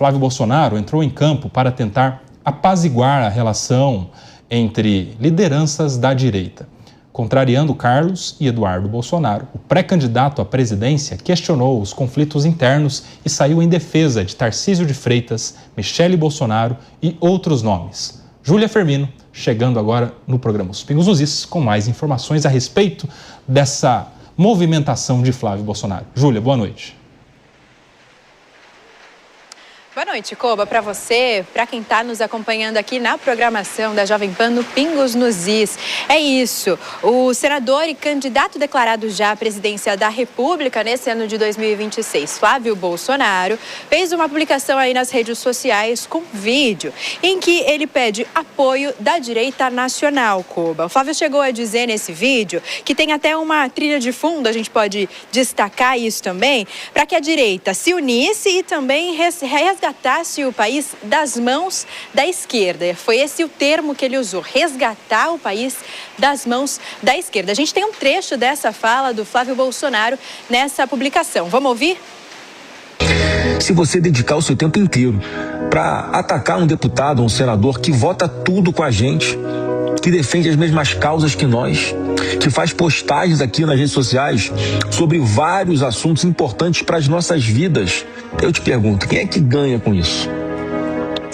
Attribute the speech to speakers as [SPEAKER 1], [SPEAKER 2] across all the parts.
[SPEAKER 1] Flávio Bolsonaro entrou em campo para tentar apaziguar a relação entre lideranças da direita. Contrariando Carlos e Eduardo Bolsonaro, o pré-candidato à presidência questionou os conflitos internos e saiu em defesa de Tarcísio de Freitas, Michele Bolsonaro e outros nomes. Júlia Firmino, chegando agora no programa Os Pingos nos Is, com mais informações a respeito dessa movimentação de Flávio Bolsonaro. Júlia, boa noite.
[SPEAKER 2] Boa noite, Koba, para você, para quem está nos acompanhando aqui na programação da Jovem Pan no Pingos nos Is. É isso, o senador e candidato declarado já à presidência da República nesse ano de 2026, Flávio Bolsonaro, fez uma publicação aí nas redes sociais com vídeo em que ele pede apoio da direita nacional, Koba. O Flávio chegou a dizer nesse vídeo que tem até uma trilha de fundo, a gente pode destacar isso também, para que a direita se unisse e também resgatasse o país das mãos da esquerda. Foi esse o termo que ele usou, resgatar o país das mãos da esquerda. A gente tem um trecho dessa fala do Flávio Bolsonaro nessa publicação. Vamos ouvir?
[SPEAKER 3] Se você dedicar o seu tempo inteiro para atacar um deputado ou um senador que vota tudo com a gente, que defende as mesmas causas que nós, que faz postagens aqui nas redes sociais sobre vários assuntos importantes para as nossas vidas, eu te pergunto, quem é que ganha com isso?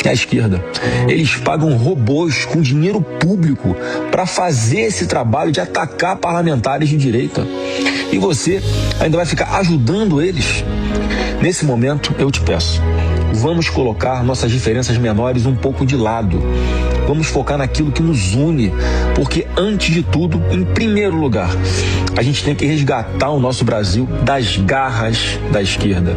[SPEAKER 3] É a esquerda. Eles pagam robôs com dinheiro público para fazer esse trabalho de atacar parlamentares de direita. E você ainda vai ficar ajudando eles? Nesse momento, eu te peço, vamos colocar nossas diferenças menores um pouco de lado. Vamos focar naquilo que nos une, porque antes de tudo, em primeiro lugar, a gente tem que resgatar o nosso Brasil das garras da esquerda.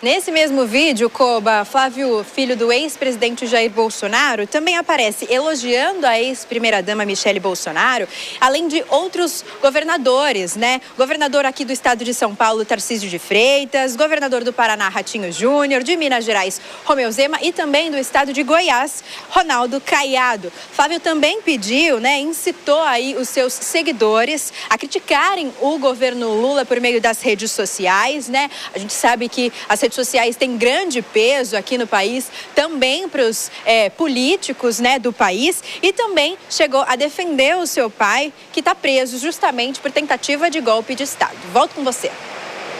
[SPEAKER 2] Nesse mesmo vídeo, Koba, Flávio, filho do ex-presidente Jair Bolsonaro, também aparece elogiando a ex-primeira-dama Michele Bolsonaro, além de outros governadores, né? Governador aqui do estado de São Paulo, Tarcísio de Freitas, governador do Paraná, Ratinho Júnior, de Minas Gerais, Romeu Zema e também do estado de Goiás, Ronaldo Caiado. Flávio também pediu, né, incitou aí os seus seguidores a criticarem o governo Lula por meio das redes sociais, né? A gente sabe que as redes sociais têm grande peso aqui no país, também para os políticos, né, do país, e também chegou a defender o seu pai, que está preso justamente por tentativa de golpe de Estado. Volto com você.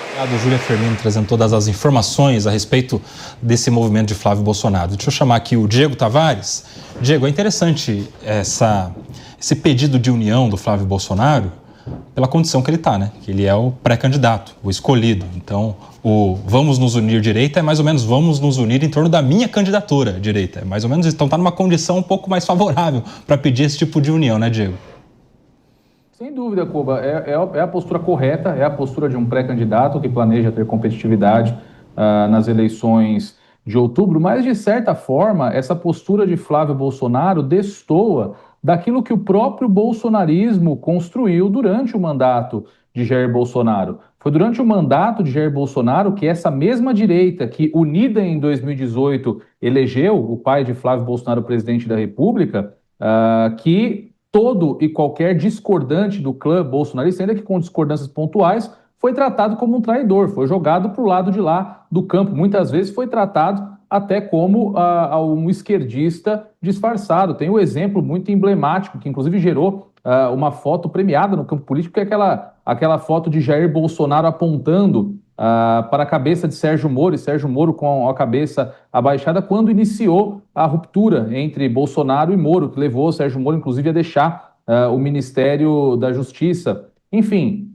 [SPEAKER 1] Obrigado, Júlia Firmino, trazendo todas as informações a respeito desse movimento de Flávio Bolsonaro. Deixa eu chamar aqui o Diego Tavares. Diego, é interessante esse pedido de união do Flávio Bolsonaro pela condição que ele está, né? Que ele é o pré-candidato, o escolhido. Então, o vamos nos unir direita é mais ou menos vamos nos unir em torno da minha candidatura direita. É mais ou menos isso. Então, está numa condição um pouco mais favorável para pedir esse tipo de união, né, Diego?
[SPEAKER 4] Sem dúvida, Koba. É a postura correta, é a postura de um pré-candidato que planeja ter competitividade nas eleições de outubro, mas, de certa forma, essa postura de Flávio Bolsonaro destoa daquilo que o próprio bolsonarismo construiu durante o mandato de Jair Bolsonaro. Foi durante o mandato de Jair Bolsonaro que essa mesma direita, que unida em 2018 elegeu o pai de Flávio Bolsonaro presidente da República, que todo e qualquer discordante do clã bolsonarista, ainda que com discordâncias pontuais, foi tratado como um traidor, foi jogado para o lado de lá do campo. Muitas vezes foi tratado até como um esquerdista disfarçado. Tem um exemplo muito emblemático, que inclusive gerou uma foto premiada no campo político, que é aquela foto de Jair Bolsonaro apontando para a cabeça de Sérgio Moro, e Sérgio Moro com a cabeça abaixada, quando iniciou a ruptura entre Bolsonaro e Moro, que levou Sérgio Moro, inclusive, a deixar o Ministério da Justiça. Enfim,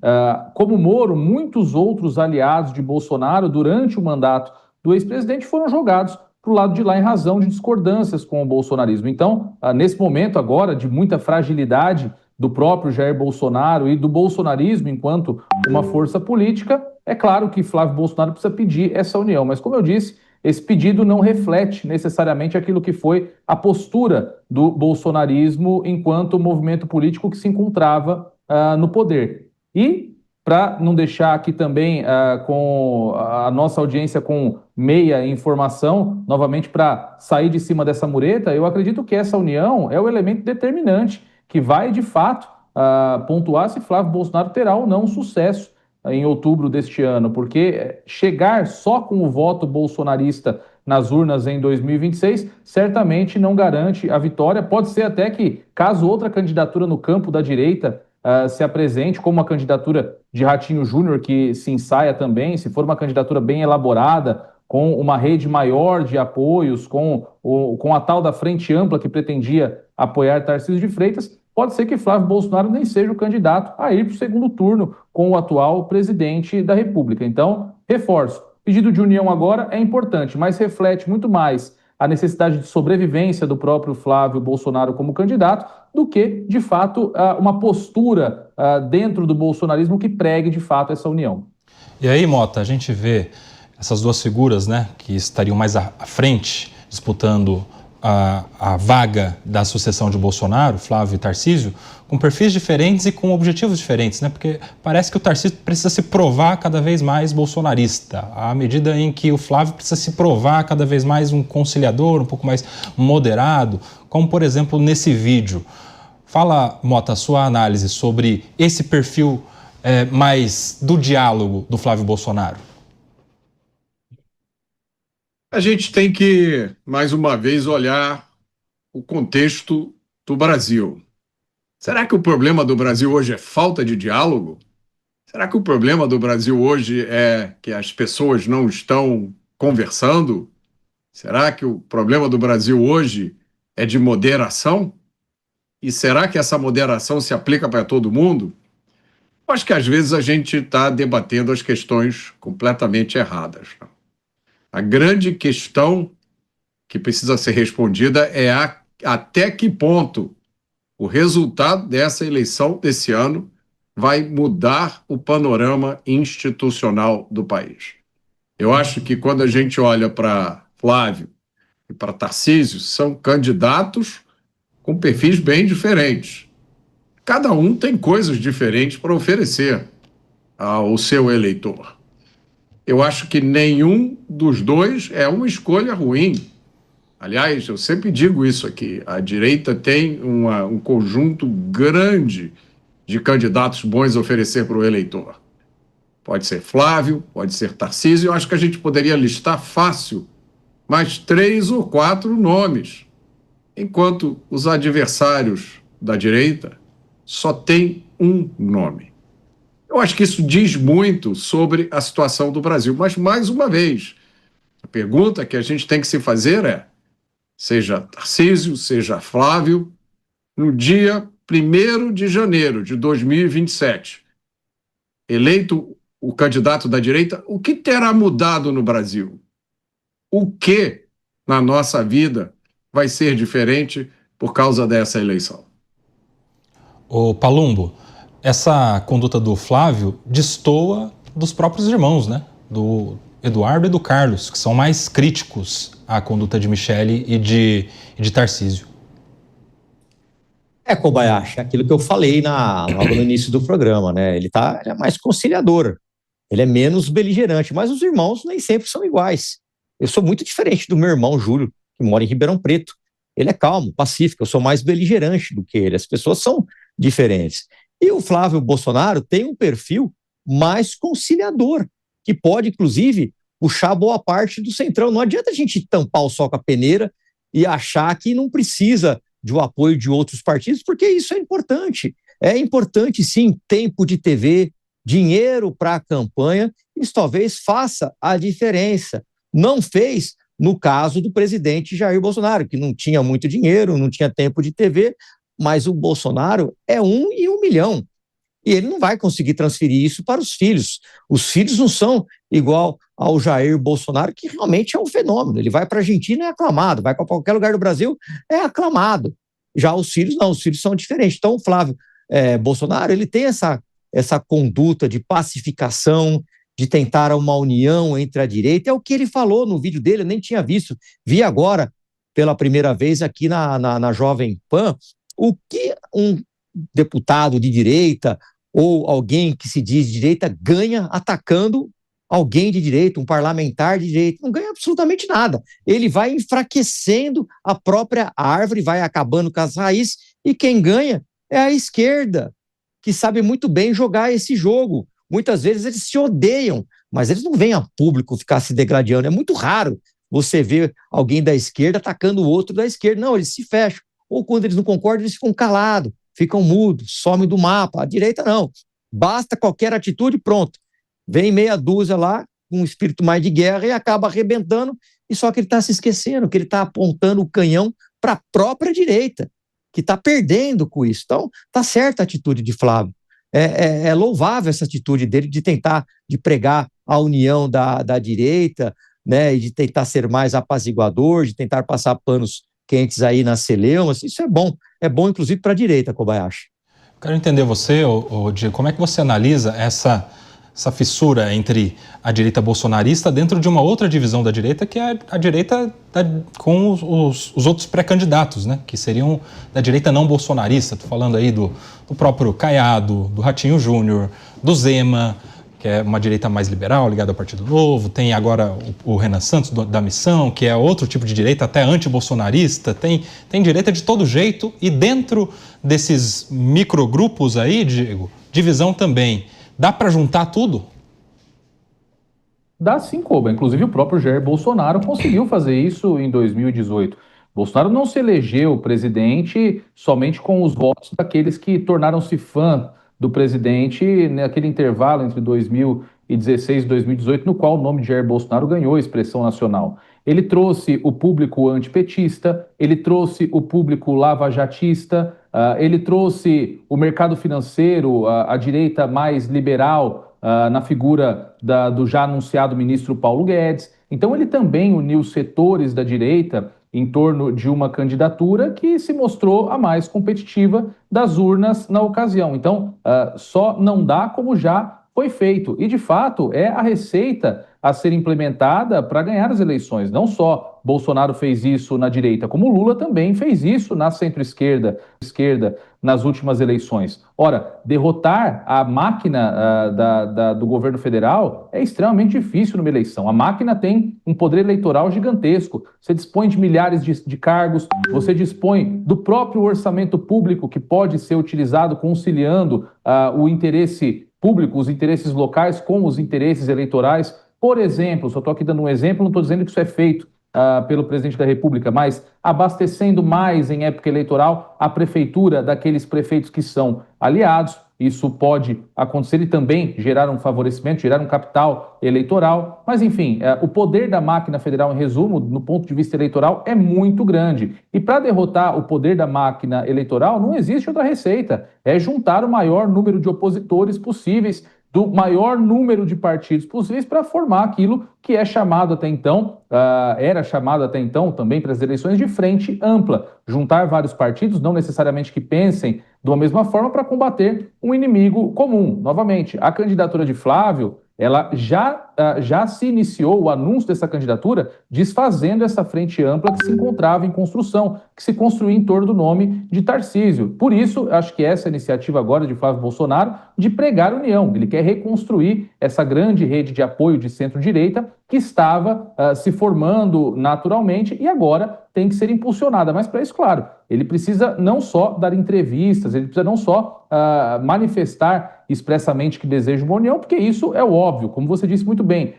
[SPEAKER 4] como Moro, muitos outros aliados de Bolsonaro, durante o mandato do ex-presidente, foram jogados para o lado de lá em razão de discordâncias com o bolsonarismo. Então, nesse momento agora de muita fragilidade do próprio Jair Bolsonaro e do bolsonarismo enquanto uma força política, é claro que Flávio Bolsonaro precisa pedir essa união. Mas, como eu disse, esse pedido não reflete necessariamente aquilo que foi a postura do bolsonarismo enquanto movimento político que se encontrava no poder. E, para não deixar aqui também com a nossa audiência com meia informação, novamente para sair de cima dessa mureta, eu acredito que essa união é o elemento determinante que vai, de fato, pontuar se Flávio Bolsonaro terá ou não sucesso em outubro deste ano, porque chegar só com o voto bolsonarista nas urnas em 2026 certamente não garante a vitória. Pode ser até que, caso outra candidatura no campo da direita se apresente, como a candidatura de Ratinho Júnior, que se ensaia também, se for uma candidatura bem elaborada, com uma rede maior de apoios, com a tal da frente ampla que pretendia apoiar Tarcísio de Freitas, pode ser que Flávio Bolsonaro nem seja o candidato a ir para o segundo turno com o atual presidente da República. Então, reforço, pedido de união agora é importante, mas reflete muito mais a necessidade de sobrevivência do próprio Flávio Bolsonaro como candidato do que, de fato, uma postura dentro do bolsonarismo que pregue, de fato, essa união.
[SPEAKER 1] E aí, Mota, a gente vê essas duas figuras, né, que estariam mais à frente, disputando a vaga da sucessão de Bolsonaro, Flávio e Tarcísio, com perfis diferentes e com objetivos diferentes, né? Porque parece que o Tarcísio precisa se provar cada vez mais bolsonarista, à medida em que o Flávio precisa se provar cada vez mais um conciliador, um pouco mais moderado, como, por exemplo, nesse vídeo. Fala, Mota, a sua análise sobre esse perfil mais do diálogo do Flávio Bolsonaro.
[SPEAKER 5] A gente tem que, mais uma vez, olhar o contexto do Brasil. Será que o problema do Brasil hoje é falta de diálogo? Será que o problema do Brasil hoje é que as pessoas não estão conversando? Será que o problema do Brasil hoje é de moderação? E será que essa moderação se aplica para todo mundo? Eu acho que às vezes a gente está debatendo as questões completamente erradas. A grande questão que precisa ser respondida é até que ponto o resultado dessa eleição desse ano vai mudar o panorama institucional do país. Eu acho que quando a gente olha para Flávio e para Tarcísio, são candidatos com perfis bem diferentes. Cada um tem coisas diferentes para oferecer ao seu eleitor. Eu acho que nenhum dos dois é uma escolha ruim. Aliás, eu sempre digo isso aqui, a direita tem um conjunto grande de candidatos bons a oferecer para o eleitor. Pode ser Flávio, pode ser Tarcísio, eu acho que a gente poderia listar fácil mais 3 ou 4 nomes, enquanto os adversários da direita só têm um nome. Eu acho que isso diz muito sobre a situação do Brasil. Mas, mais uma vez, a pergunta que a gente tem que se fazer é, seja Tarcísio, seja Flávio, no dia 1º de janeiro de 2027, eleito o candidato da direita, o que terá mudado no Brasil? O que na nossa vida vai ser diferente por causa dessa eleição?
[SPEAKER 1] Ô Palumbo, essa conduta do Flávio destoa dos próprios irmãos, né? Do Eduardo e do Carlos, que são mais críticos à conduta de Michele e de Tarcísio.
[SPEAKER 6] Kobayashi, aquilo que eu falei logo no início do programa, né? Ele é mais conciliador, ele é menos beligerante, mas os irmãos nem sempre são iguais. Eu sou muito diferente do meu irmão Júlio, que mora em Ribeirão Preto. Ele é calmo, pacífico, eu sou mais beligerante do que ele. As pessoas são diferentes. E o Flávio Bolsonaro tem um perfil mais conciliador, que pode, inclusive, puxar boa parte do centrão. Não adianta a gente tampar o sol com a peneira e achar que não precisa do apoio de outros partidos, porque isso é importante. É importante, sim, tempo de TV, dinheiro para a campanha. Isso talvez faça a diferença. Não fez no caso do presidente Jair Bolsonaro, que não tinha muito dinheiro, não tinha tempo de TV, mas o Bolsonaro é 1 em 1 milhão. E ele não vai conseguir transferir isso para os filhos. Os filhos não são igual ao Jair Bolsonaro, que realmente é um fenômeno. Ele vai para a Argentina e é aclamado, vai para qualquer lugar do Brasil, é aclamado. Já os filhos não, os filhos são diferentes. Então o Flávio Bolsonaro, ele tem essa conduta de pacificação, de tentar uma união entre a direita. É o que ele falou no vídeo dele, eu nem tinha visto. Vi agora, pela primeira vez aqui na Jovem Pan, o que um deputado de direita ou alguém que se diz de direita ganha atacando alguém de direita, um parlamentar de direita. Não ganha absolutamente nada. Ele vai enfraquecendo a própria árvore, vai acabando com as raízes, e quem ganha é a esquerda, que sabe muito bem jogar esse jogo. muitas vezes eles se odeiam, mas eles não vêm a público ficar se degradando. É muito raro você ver alguém da esquerda atacando o outro da esquerda. Não, eles se fecham. Ou quando eles não concordam, eles ficam calados, ficam mudos, somem do mapa. A direita não. Basta qualquer atitude, pronto. Vem meia dúzia lá, com um espírito mais de guerra e acaba arrebentando, e só que ele está se esquecendo, que ele está apontando o canhão para a própria direita, que está perdendo com isso. Então, está certa a atitude de Flávio. É louvável essa atitude dele de tentar, de pregar a união da direita, né, e de tentar ser mais apaziguador, de tentar passar panos quentes aí nas celeumas. Isso é bom inclusive para a direita, Kobayashi.
[SPEAKER 1] Quero entender você, Diego, como é que você analisa essa fissura entre a direita bolsonarista dentro de uma outra divisão da direita, que é a direita com os outros pré-candidatos, né, que seriam da direita não bolsonarista. Estou falando aí do próprio Caiado, do Ratinho Júnior, do Zema, que é uma direita mais liberal, ligada ao Partido Novo. Tem agora o Renan Santos, da Missão, que é outro tipo de direita, até anti-bolsonarista. Tem direita de todo jeito, e dentro desses microgrupos aí, Diego, divisão também. Dá para juntar tudo?
[SPEAKER 4] Dá sim, Koba. Inclusive o próprio Jair Bolsonaro conseguiu fazer isso em 2018. Bolsonaro não se elegeu presidente somente com os votos daqueles que tornaram-se fã do presidente naquele intervalo entre 2016 e 2018, no qual o nome de Jair Bolsonaro ganhou expressão nacional. Ele trouxe o público antipetista, ele trouxe o público lavajatista, ele trouxe o mercado financeiro, a direita mais liberal, na figura do já anunciado ministro Paulo Guedes. Então ele também uniu setores da direita em torno de uma candidatura que se mostrou a mais competitiva das urnas na ocasião. Então, só não dá como já foi feito. E, de fato, é a receita a ser implementada para ganhar as eleições. Não só Bolsonaro fez isso na direita, como Lula também fez isso na centro-esquerda nas últimas eleições. Ora, derrotar a máquina do governo federal é extremamente difícil numa eleição. A máquina tem um poder eleitoral gigantesco. Você dispõe de milhares de cargos, você dispõe do próprio orçamento público que pode ser utilizado conciliando o interesse público, os interesses locais com os interesses eleitorais. Por exemplo, só estou aqui dando um exemplo, não estou dizendo que isso é feito pelo presidente da República, mas abastecendo mais em época eleitoral a prefeitura daqueles prefeitos que são aliados. Isso pode acontecer e também gerar um favorecimento, gerar um capital eleitoral. Mas, enfim, o poder da máquina federal, em resumo, no ponto de vista eleitoral, é muito grande. E para derrotar o poder da máquina eleitoral, não existe outra receita. É juntar o maior número de opositores possíveis, do maior número de partidos possíveis, para formar aquilo que é chamado até então, era chamado até então também para as eleições de frente ampla. Juntar vários partidos, não necessariamente que pensem da mesma forma, para combater um inimigo comum. Novamente, a candidatura de Flávio, ela já se iniciou, o anúncio dessa candidatura, desfazendo essa frente ampla que se encontrava em construção, que se construía em torno do nome de Tarcísio. Por isso, acho que essa iniciativa agora de Flávio Bolsonaro de pregar união. Ele quer reconstruir essa grande rede de apoio de centro-direita que estava se formando naturalmente e agora tem que ser impulsionada. Mas para isso, claro, ele precisa não só dar entrevistas, ele precisa não só manifestar expressamente que deseja uma união, porque isso é o óbvio, como você disse muito bem,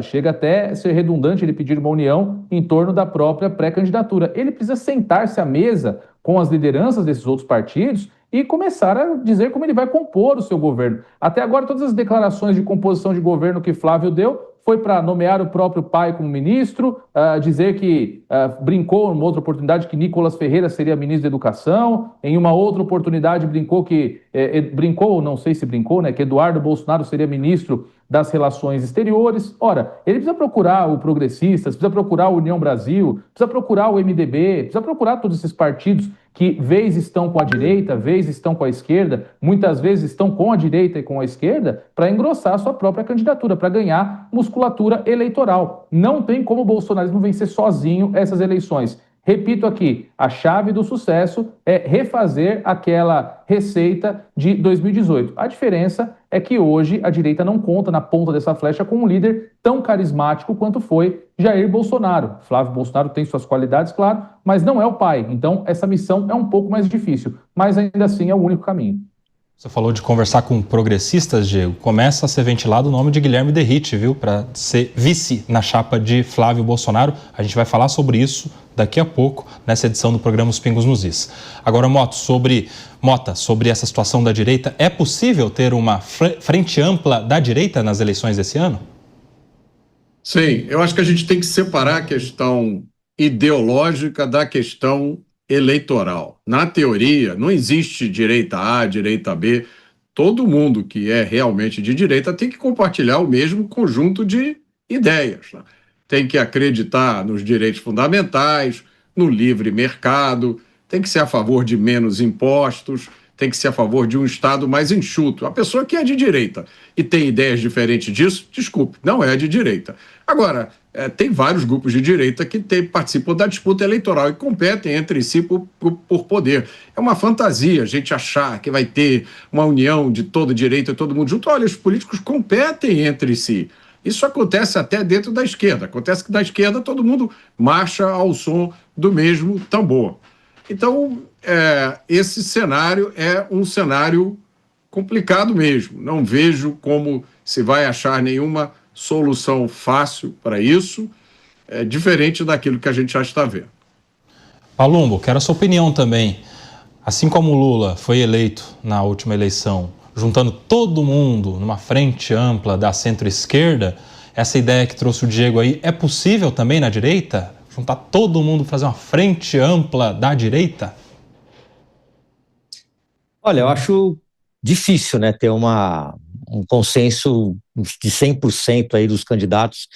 [SPEAKER 4] chega até a ser redundante ele pedir uma união em torno da própria pré-candidatura. Ele precisa sentar-se à mesa com as lideranças desses outros partidos e começar a dizer como ele vai compor o seu governo. Até agora, todas as declarações de composição de governo que Flávio deu foi para nomear o próprio pai como ministro, dizer que brincou em uma outra oportunidade que Nicolas Ferreira seria ministro da Educação, em uma outra oportunidade brincou, não sei se brincou, né, que Eduardo Bolsonaro seria ministro das Relações Exteriores. Ora, ele precisa procurar o Progressistas, precisa procurar o União Brasil, precisa procurar o MDB, precisa procurar todos esses partidos que vez estão com a direita, vez estão com a esquerda, muitas vezes estão com a direita e com a esquerda, para engrossar a sua própria candidatura, para ganhar musculatura eleitoral. Não tem como o bolsonarismo vencer sozinho essas eleições. Repito aqui, a chave do sucesso é refazer aquela receita de 2018. A diferença é que hoje a direita não conta na ponta dessa flecha com um líder tão carismático quanto foi Jair Bolsonaro. Flávio Bolsonaro tem suas qualidades, claro, mas não é o pai. Então essa missão é um pouco mais difícil, mas ainda assim é o único caminho.
[SPEAKER 1] Você falou de conversar com progressistas, Diego. Começa a ser ventilado o nome de Guilherme Derrite, viu? Para ser vice na chapa de Flávio Bolsonaro. A gente vai falar sobre isso daqui a pouco, nessa edição do programa Os Pingos nos Is. Agora, Mota, sobre essa situação da direita, é possível ter uma frente ampla da direita nas eleições desse ano?
[SPEAKER 5] Sim, eu acho que a gente tem que separar a questão ideológica da questão eleitoral. Na teoria, não existe direita A, direita B. Todo mundo que é realmente de direita tem que compartilhar o mesmo conjunto de ideias, né? Tem que acreditar nos direitos fundamentais, no livre mercado, tem que ser a favor de menos impostos, tem que ser a favor de um Estado mais enxuto. A pessoa que é de direita e tem ideias diferentes disso, desculpe, não é de direita. Agora, tem vários grupos de direita que participam da disputa eleitoral e competem entre si por poder. É uma fantasia a gente achar que vai ter uma união de toda direita e todo mundo junto. Olha, os políticos competem entre si. Isso acontece até dentro da esquerda. Acontece que da esquerda todo mundo marcha ao som do mesmo tambor. Então, esse cenário é um cenário complicado mesmo. Não vejo como se vai achar nenhuma solução fácil para isso, diferente daquilo que a gente já está vendo.
[SPEAKER 1] Palumbo, quero a sua opinião também. Assim como o Lula foi eleito na última eleição, juntando todo mundo numa frente ampla da centro-esquerda, essa ideia que trouxe o Diego aí, é possível também na direita? Juntar todo mundo, fazer uma frente ampla da direita?
[SPEAKER 6] Olha, eu acho difícil, né, ter um consenso de 100% aí dos candidatos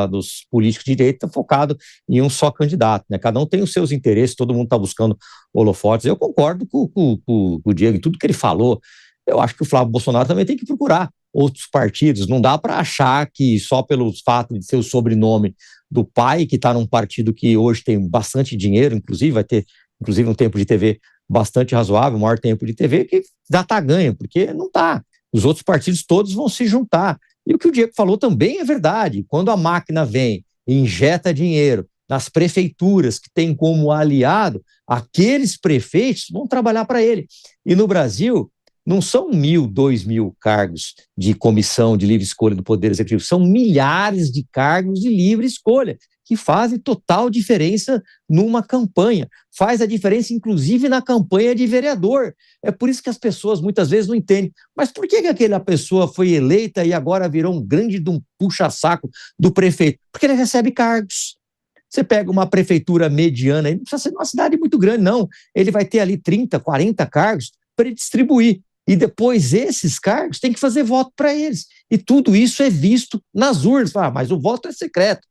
[SPEAKER 6] dos políticos de direita focado em um só candidato, né? Cada um tem os seus interesses, todo mundo está buscando holofotes. Eu concordo com o Diego e tudo que ele falou. Eu acho que o Flávio Bolsonaro também tem que procurar outros partidos. Não dá para achar que só pelo fato de ser o sobrenome do pai, que está num partido que hoje tem bastante dinheiro, inclusive vai ter um tempo de TV bastante razoável, o maior tempo de TV, que já está ganho, porque não está. Os outros partidos todos vão se juntar. E o que o Diego falou também é verdade. Quando a máquina vem e injeta dinheiro nas prefeituras que tem como aliado, aqueles prefeitos vão trabalhar para ele. E no Brasil, não são 1.000, 2.000 cargos de comissão de livre escolha do Poder Executivo, são milhares de cargos de livre escolha, que fazem total diferença numa campanha. Faz a diferença, inclusive, na campanha de vereador. É por isso que as pessoas muitas vezes não entendem. Mas por que aquela pessoa foi eleita e agora virou um grande puxa-saco do prefeito? Porque ele recebe cargos. Você pega uma prefeitura mediana, não precisa ser uma cidade muito grande, não. Ele vai ter ali 30, 40 cargos para ele distribuir. E depois esses cargos tem que fazer voto para eles. E tudo isso é visto nas urnas. Mas o voto é secreto.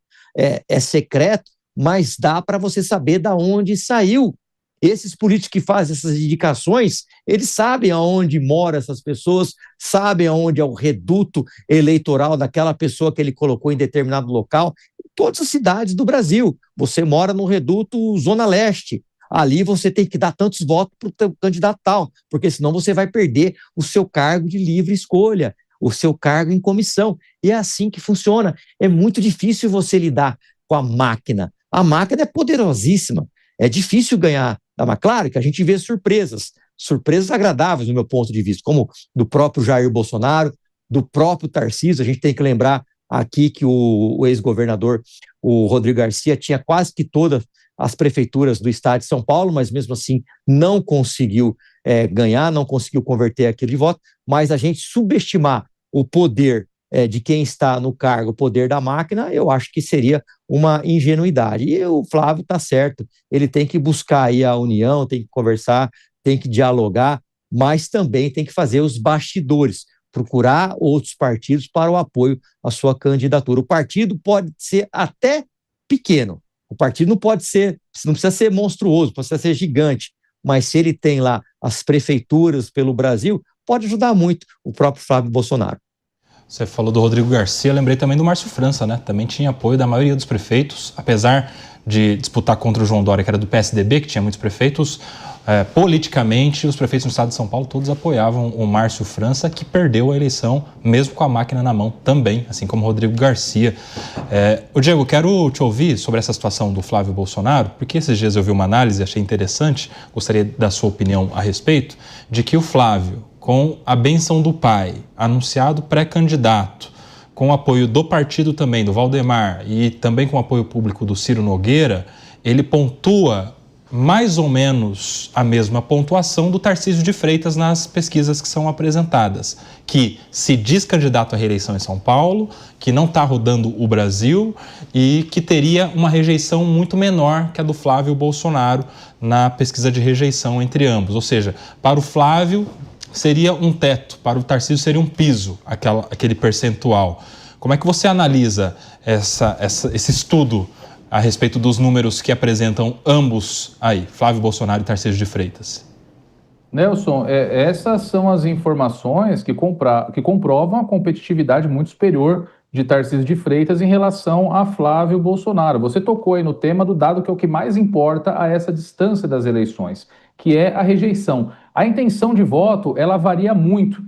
[SPEAKER 6] É secreto, mas dá para você saber de onde saiu. Esses políticos que fazem essas indicações, eles sabem aonde moram essas pessoas, sabem aonde é o reduto eleitoral daquela pessoa que ele colocou em determinado local. Em todas as cidades do Brasil, você mora no reduto Zona Leste, ali você tem que dar tantos votos para o candidato tal, porque senão você vai perder o seu cargo de livre escolha, o seu cargo em comissão. E é assim que funciona. É muito difícil você lidar com a máquina. A máquina é poderosíssima. É difícil ganhar. Mas claro que a gente vê surpresas agradáveis, no meu ponto de vista, como do próprio Jair Bolsonaro, do próprio Tarcísio. A gente tem que lembrar aqui que o ex-governador, o Rodrigo Garcia, tinha quase que todas as prefeituras do estado de São Paulo, mas mesmo assim não conseguiu ganhar, não conseguiu converter aquilo de voto. Mas a gente subestimar o poder de quem está no cargo, o poder da máquina, eu acho que seria uma ingenuidade. E o Flávio está certo, ele tem que buscar aí a união, tem que conversar, tem que dialogar, mas também tem que fazer os bastidores, procurar outros partidos para o apoio à sua candidatura. O partido pode ser até pequeno, o partido não precisa ser monstruoso, precisa ser gigante, mas se ele tem lá as prefeituras pelo Brasil, pode ajudar muito o próprio Flávio Bolsonaro.
[SPEAKER 1] Você falou do Rodrigo Garcia, lembrei também do Márcio França, né? Também tinha apoio da maioria dos prefeitos, apesar de disputar contra o João Dória, que era do PSDB, que tinha muitos prefeitos. politicamente, os prefeitos no estado de São Paulo todos apoiavam o Márcio França, que perdeu a eleição, mesmo com a máquina na mão também, assim como o Rodrigo Garcia. Diego, eu quero te ouvir sobre essa situação do Flávio Bolsonaro, porque esses dias eu vi uma análise, achei interessante, gostaria da sua opinião a respeito, de que o Flávio, com a benção do pai, anunciado pré-candidato, com o apoio do partido também, do Valdemar, e também com o apoio público do Ciro Nogueira, ele pontua mais ou menos a mesma pontuação do Tarcísio de Freitas nas pesquisas que são apresentadas, que se diz candidato à reeleição em São Paulo, que não está rodando o Brasil e que teria uma rejeição muito menor que a do Flávio Bolsonaro na pesquisa de rejeição entre ambos. Ou seja, para o Flávio seria um teto, para o Tarcísio seria um piso, aquele percentual. Como é que você analisa esse estudo a respeito dos números que apresentam ambos aí, Flávio Bolsonaro e Tarcísio de Freitas?
[SPEAKER 4] Nelson, essas são as informações que comprovam a competitividade muito superior de Tarcísio de Freitas em relação a Flávio Bolsonaro. Você tocou aí no tema do dado que é o que mais importa a essa distância das eleições, que é a rejeição. A intenção de voto, ela varia muito.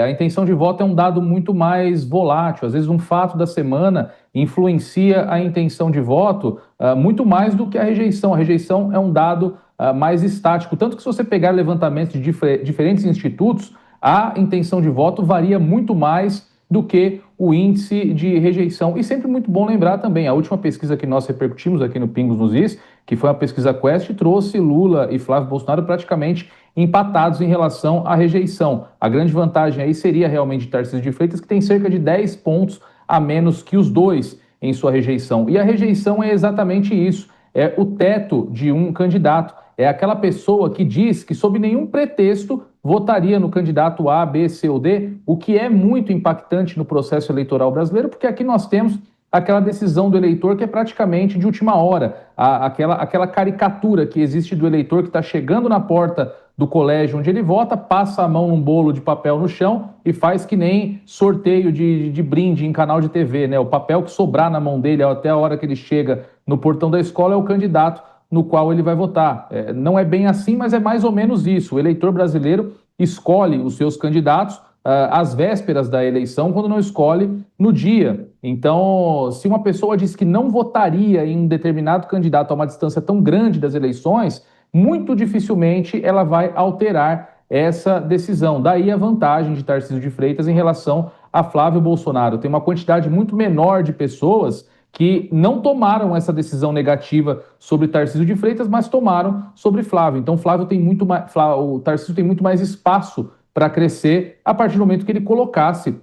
[SPEAKER 4] A intenção de voto é um dado muito mais volátil. Às vezes, um fato da semana influencia a intenção de voto muito mais do que a rejeição. A rejeição é um dado mais estático. Tanto que, se você pegar levantamentos de diferentes institutos, a intenção de voto varia muito mais do que o índice de rejeição. E sempre muito bom lembrar também, a última pesquisa que nós repercutimos aqui no Pingos nos Is, que foi a pesquisa Quest, trouxe Lula e Flávio Bolsonaro praticamente empatados em relação à rejeição. A grande vantagem aí seria realmente Tarcísio de Freitas, que tem cerca de 10 pontos a menos que os dois em sua rejeição. E a rejeição é exatamente isso, é o teto de um candidato. É aquela pessoa que diz que, sob nenhum pretexto, votaria no candidato A, B, C ou D, o que é muito impactante no processo eleitoral brasileiro, porque aqui nós temos aquela decisão do eleitor que é praticamente de última hora, aquela caricatura que existe do eleitor que está chegando na porta do colégio onde ele vota, passa a mão num bolo de papel no chão e faz que nem sorteio de brinde em canal de TV, né? O papel que sobrar na mão dele até a hora que ele chega no portão da escola é o candidato no qual ele vai votar. Não é bem assim, mas é mais ou menos isso. O eleitor brasileiro escolhe os seus candidatos às vésperas da eleição, quando não escolhe no dia. Então, se uma pessoa diz que não votaria em um determinado candidato a uma distância tão grande das eleições, muito dificilmente ela vai alterar essa decisão. Daí a vantagem de Tarcísio de Freitas em relação a Flávio Bolsonaro. Tem uma quantidade muito menor de pessoas que não tomaram essa decisão negativa sobre Tarcísio de Freitas, mas tomaram sobre Flávio. Então, o Tarcísio tem muito mais espaço para crescer a partir do momento que ele colocasse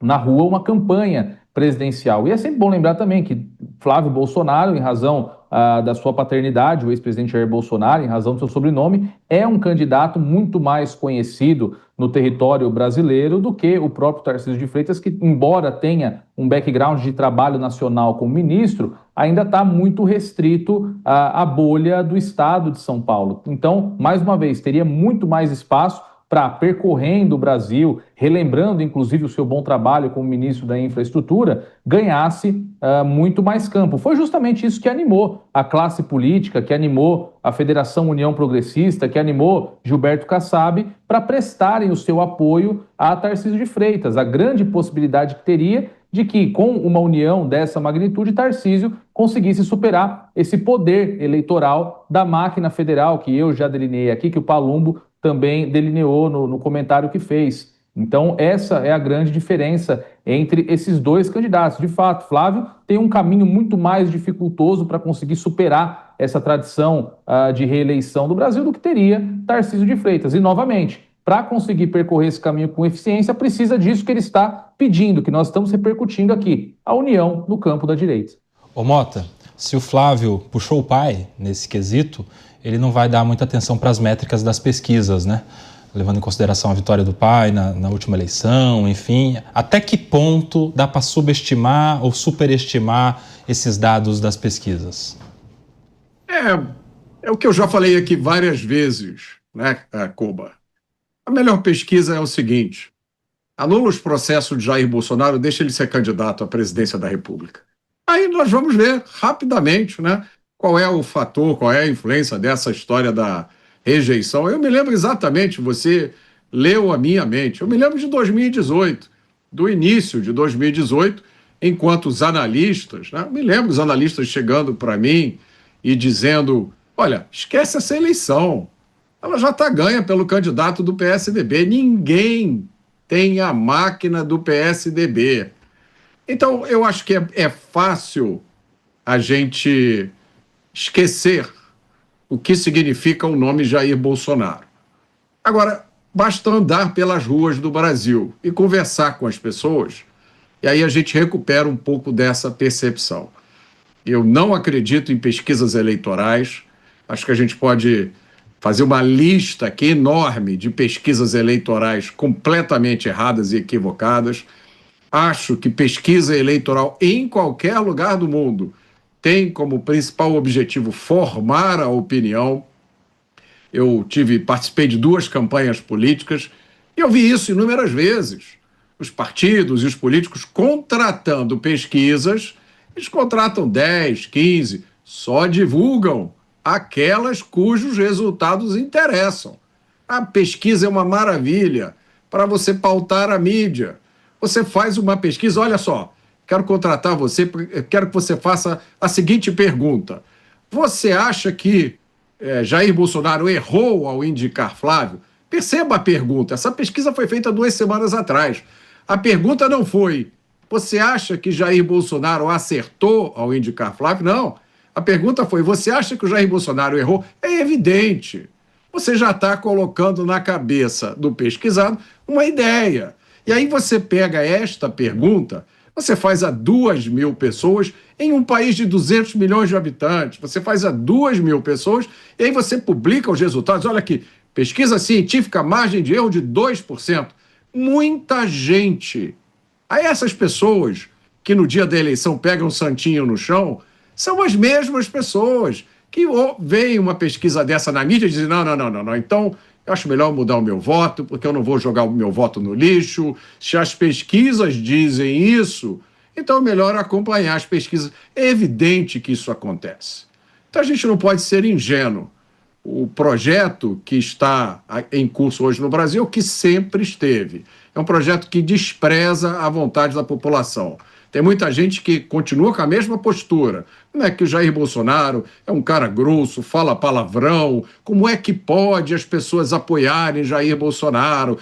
[SPEAKER 4] na rua uma campanha presidencial. E é sempre bom lembrar também que Flávio Bolsonaro, em razão da sua paternidade, o ex-presidente Jair Bolsonaro, em razão do seu sobrenome, é um candidato muito mais conhecido no território brasileiro do que o próprio Tarcísio de Freitas, que, embora tenha um background de trabalho nacional como ministro, ainda está muito restrito à bolha do estado de São Paulo. Então, mais uma vez, teria muito mais espaço para, percorrendo o Brasil, relembrando inclusive o seu bom trabalho como ministro da Infraestrutura, ganhasse muito mais campo. Foi justamente isso que animou a classe política, que animou a Federação União Progressista, que animou Gilberto Kassab para prestarem o seu apoio a Tarcísio de Freitas. A grande possibilidade que teria de que, com uma união dessa magnitude, Tarcísio conseguisse superar esse poder eleitoral da máquina federal, que eu já delineei aqui, que o Palumbo também delineou no comentário que fez. Então, essa é a grande diferença entre esses dois candidatos. De fato, Flávio tem um caminho muito mais dificultoso para conseguir superar essa tradição de reeleição do Brasil do que teria Tarcísio de Freitas. E, novamente, para conseguir percorrer esse caminho com eficiência, precisa disso que ele está pedindo, que nós estamos repercutindo aqui, a união no campo da direita.
[SPEAKER 1] Ô Mota, se o Flávio puxou o pai nesse quesito, ele não vai dar muita atenção para as métricas das pesquisas, né? Levando em consideração a vitória do pai na última eleição, enfim. Até que ponto dá para subestimar ou superestimar esses dados das pesquisas?
[SPEAKER 5] É o que eu já falei aqui várias vezes, né, Koba? A melhor pesquisa é o seguinte: anula os processos de Jair Bolsonaro, deixa ele ser candidato à presidência da República. Aí nós vamos ver rapidamente, né, qual é o fator, qual é a influência dessa história da rejeição. Eu me lembro exatamente, você leu a minha mente, eu me lembro de 2018, do início de 2018, enquanto os analistas, né, eu me lembro dos analistas chegando para mim e dizendo, olha, esquece essa eleição, ela já está ganha pelo candidato do PSDB, ninguém tem a máquina do PSDB. Então, eu acho que é fácil a gente esquecer o que significa o nome Jair Bolsonaro. Agora, basta andar pelas ruas do Brasil e conversar com as pessoas, e aí a gente recupera um pouco dessa percepção. Eu não acredito em pesquisas eleitorais, acho que a gente pode fazer uma lista aqui enorme de pesquisas eleitorais completamente erradas e equivocadas. Acho que pesquisa eleitoral em qualquer lugar do mundo tem como principal objetivo formar a opinião. Eu participei de 2 campanhas políticas e eu vi isso inúmeras vezes. Os partidos e os políticos contratando pesquisas, eles contratam 10, 15, só divulgam aquelas cujos resultados interessam. A pesquisa é uma maravilha para você pautar a mídia. Você faz uma pesquisa, olha só, quero contratar você, quero que você faça a seguinte pergunta. Você acha que Jair Bolsonaro errou ao indicar Flávio? Perceba a pergunta, essa pesquisa foi feita 2 semanas atrás. A pergunta não foi, você acha que Jair Bolsonaro acertou ao indicar Flávio? Não. A pergunta foi, você acha que o Jair Bolsonaro errou? É evidente. Você já está colocando na cabeça do pesquisado uma ideia. E aí você pega esta pergunta, você faz a 2.000 pessoas em um país de 200 milhões de habitantes. Você faz a 2.000 pessoas e aí você publica os resultados. Olha aqui, pesquisa científica, margem de erro de 2%. Muita gente. Aí essas pessoas que no dia da eleição pegam um santinho no chão, são as mesmas pessoas que veem uma pesquisa dessa na mídia e dizem, não, então eu acho melhor mudar o meu voto, porque eu não vou jogar o meu voto no lixo. Se as pesquisas dizem isso, então é melhor acompanhar as pesquisas. É evidente que isso acontece. Então a gente não pode ser ingênuo. O projeto que está em curso hoje no Brasil, que sempre esteve, é um projeto que despreza a vontade da população. Tem muita gente que continua com a mesma postura. Como é que o Jair Bolsonaro é um cara grosso, fala palavrão? Como é que pode as pessoas apoiarem Jair Bolsonaro?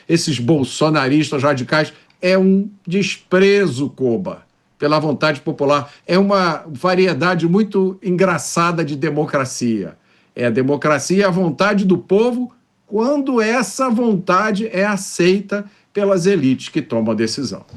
[SPEAKER 5] Esses bolsonaristas radicais é um desprezo, Koba, pela vontade popular. É uma variedade muito engraçada de democracia. É a democracia e a vontade do povo quando essa vontade é aceita pelas elites que tomam a decisão.